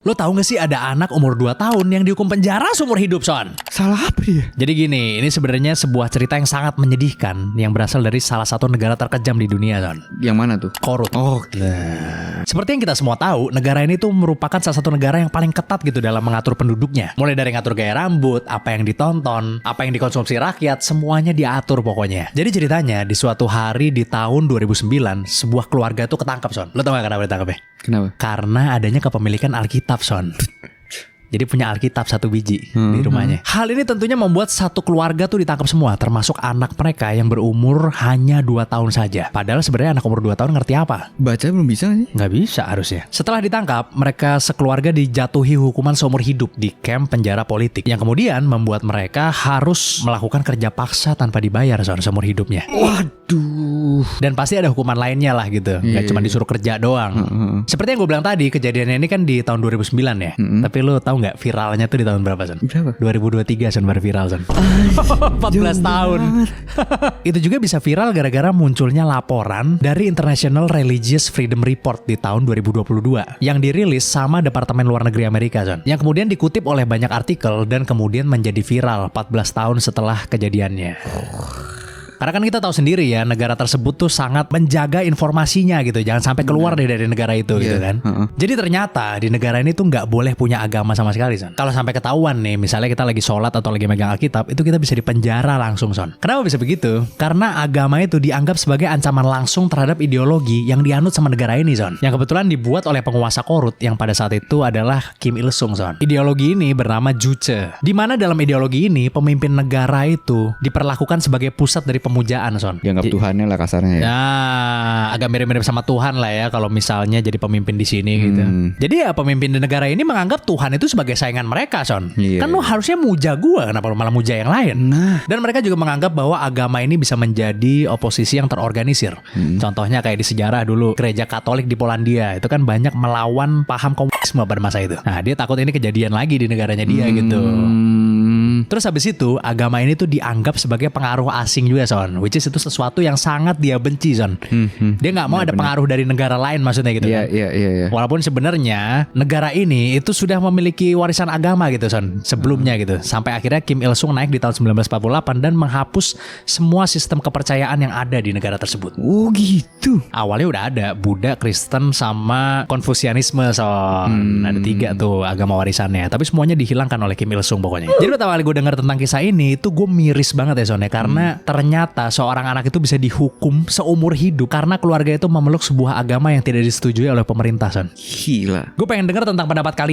Lo tahu gak sih ada anak umur 2 tahun yang dihukum penjara seumur hidup, Son? Salah apa dia? Jadi gini, ini sebenarnya sebuah cerita yang sangat menyedihkan yang berasal dari salah satu negara terkejam di dunia, Son. Yang mana tuh? Korut. Oh, Seperti yang kita semua tahu, negara ini tuh merupakan salah satu negara yang paling ketat gitu dalam mengatur penduduknya. Mulai dari ngatur gaya rambut, apa yang ditonton, apa yang dikonsumsi rakyat, semuanya diatur pokoknya. Jadi ceritanya, di suatu hari di tahun 2009, sebuah keluarga tuh ketangkep, Son. Lo tau gak kenapa ditangkap ya? kenapa? Karena adanya kepemilikan Alkitab, Son. Jadi punya Alkitab 1 biji di rumahnya. Hal ini tentunya membuat satu keluarga tuh ditangkap semua, termasuk anak mereka yang berumur hanya 2 tahun saja. Padahal sebenarnya anak umur 2 tahun ngerti apa? Baca belum bisa gak sih? Nggak bisa harusnya. Setelah ditangkap, mereka sekeluarga dijatuhi hukuman seumur hidup di kamp penjara politik, yang kemudian membuat mereka harus melakukan kerja paksa tanpa dibayar seumur hidupnya. Waduh. Dan pasti ada hukuman lainnya lah gitu. Nggak cuma disuruh kerja doang. Seperti yang gue bilang tadi, kejadiannya ini kan di tahun 2009 ya. Tapi lo tahu nggak viralnya tuh di tahun berapa, Son? Berapa? 2023, Son, baru viral, Son. 14 tahun. Itu juga bisa viral gara-gara munculnya laporan dari International Religious Freedom Report di tahun 2022 yang dirilis sama Departemen Luar Negeri Amerika, Son. Yang kemudian dikutip oleh banyak artikel dan kemudian menjadi viral 14 tahun setelah kejadiannya. Karena kan kita tahu sendiri ya, negara tersebut tuh sangat menjaga informasinya gitu. Jangan sampai keluar deh dari negara itu gitu kan. Jadi ternyata di negara ini tuh nggak boleh punya agama sama sekali, Son. Kalau sampai ketahuan nih, misalnya kita lagi sholat atau lagi megang Alkitab, itu kita bisa dipenjara langsung, Son. Kenapa bisa begitu? Karena agama itu dianggap sebagai ancaman langsung terhadap ideologi yang dianut sama negara ini, Son. Yang kebetulan dibuat oleh penguasa Korut yang pada saat itu adalah Kim Il Sung, Son. Ideologi ini bernama Juche. Di mana dalam ideologi ini pemimpin negara itu diperlakukan sebagai pusat dari pemujaan, Son. Dianggap Tuhannya lah kasarnya ya. Nah, agak mirip-mirip sama Tuhan lah ya kalau misalnya jadi pemimpin di sini gitu. Jadi ya pemimpin di negara ini menganggap Tuhan itu sebagai saingan mereka, Son. Iya. Kan lo harusnya muja gua, kenapa lo malah muja yang lain? Nah. Dan mereka juga menganggap bahwa agama ini bisa menjadi oposisi yang terorganisir. Contohnya kayak di sejarah dulu, gereja Katolik di Polandia itu kan banyak melawan paham komunisme pada masa itu. Nah, dia takut ini kejadian lagi di negaranya dia gitu. Terus habis itu agama ini tuh dianggap sebagai pengaruh asing juga, Son. Which is itu sesuatu yang sangat dia benci, Son. Dia nggak mau ada pengaruh dari negara lain maksudnya gitu kan. Iya. Walaupun sebenarnya negara ini itu sudah memiliki warisan agama gitu, Son, sebelumnya gitu. Sampai akhirnya Kim Il Sung naik di tahun 1948 dan menghapus semua sistem kepercayaan yang ada di negara tersebut. Oh gitu. Awalnya udah ada Buddha, Kristen, sama Konfusianisme, Son. Ada 3 tuh agama warisannya. Tapi semuanya dihilangkan oleh Kim Il Sung pokoknya. Jadi pertama kali gue dengar tentang kisah ini itu gue miris banget ya, Son, ya. Karena ternyata seorang anak itu bisa dihukum seumur hidup karena keluarga itu memeluk sebuah agama yang tidak disetujui oleh pemerintah, Son. Gila. Gue pengen dengar tentang pendapat kalian.